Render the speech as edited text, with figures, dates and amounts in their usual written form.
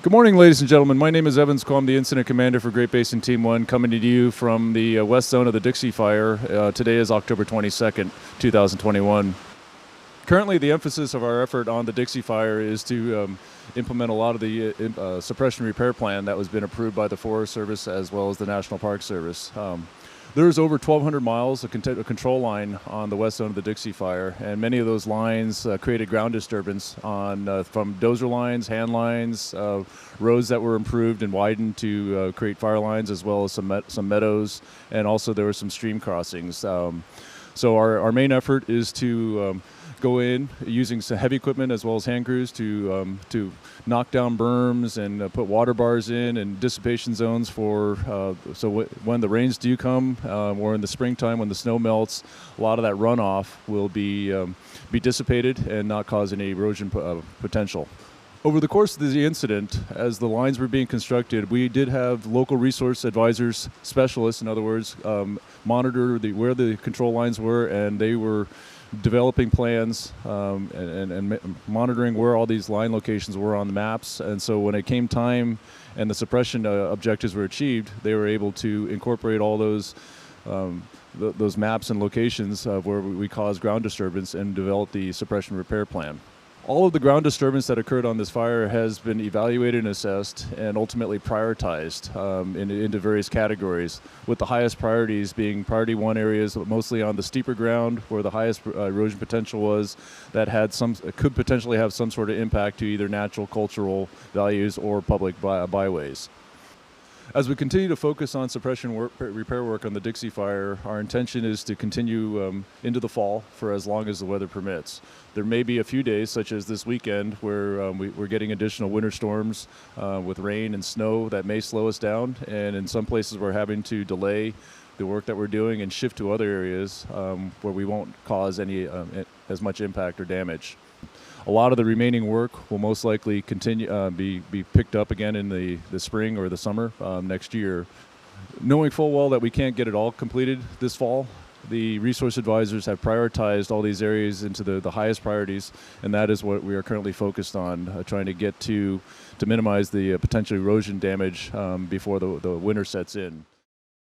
Good morning, ladies and gentlemen. My name is Evans Cole. I'm the Incident Commander for Great Basin Team 1, coming to you from the west zone of the Dixie fire. Today is October 22nd, 2021. Currently, the emphasis of our effort on the Dixie fire is to implement a lot of the suppression repair plan that was been approved by the Forest Service as well as the National Park Service. There's over 1,200 miles of control line on the west zone of the Dixie fire, and many of those lines created ground disturbance from dozer lines, hand lines, roads that were improved and widened to create fire lines, as well as some meadows, and also there were some stream crossings. So our main effort is to go in using some heavy equipment as well as hand crews to knock down berms and put water bars in and dissipation zones for when the rains do come or in the springtime when the snow melts, a lot of that runoff will be dissipated and not cause any erosion potential. Over the course of the incident, as the lines were being constructed, we did have local resource advisors, specialists, in other words, monitor where the control lines were, and they were developing plans and monitoring where all these line locations were on the maps. And so when it came time and the suppression objectives were achieved, they were able to incorporate all those maps and locations of where we caused ground disturbance and develop the suppression repair plan. All of the ground disturbance that occurred on this fire has been evaluated and assessed and ultimately prioritized into various categories, with the highest priorities being priority 1 areas, mostly on the steeper ground where the highest erosion potential was, that could potentially have some sort of impact to either natural, cultural values or public byways. As we continue to focus on suppression repair work on the Dixie fire, our intention is to continue into the fall for as long as the weather permits. There may be a few days, such as this weekend, where we're getting additional winter storms with rain and snow that may slow us down, and in some places we're having to delay the work that we're doing and shift to other areas where we won't cause any as much impact or damage. A lot of the remaining work will most likely continue be picked up again in the spring or the summer next year. Knowing full well that we can't get it all completed this fall, the resource advisors have prioritized all these areas into the highest priorities, and that is what we are currently focused on, trying to get to minimize the potential erosion damage before the winter sets in.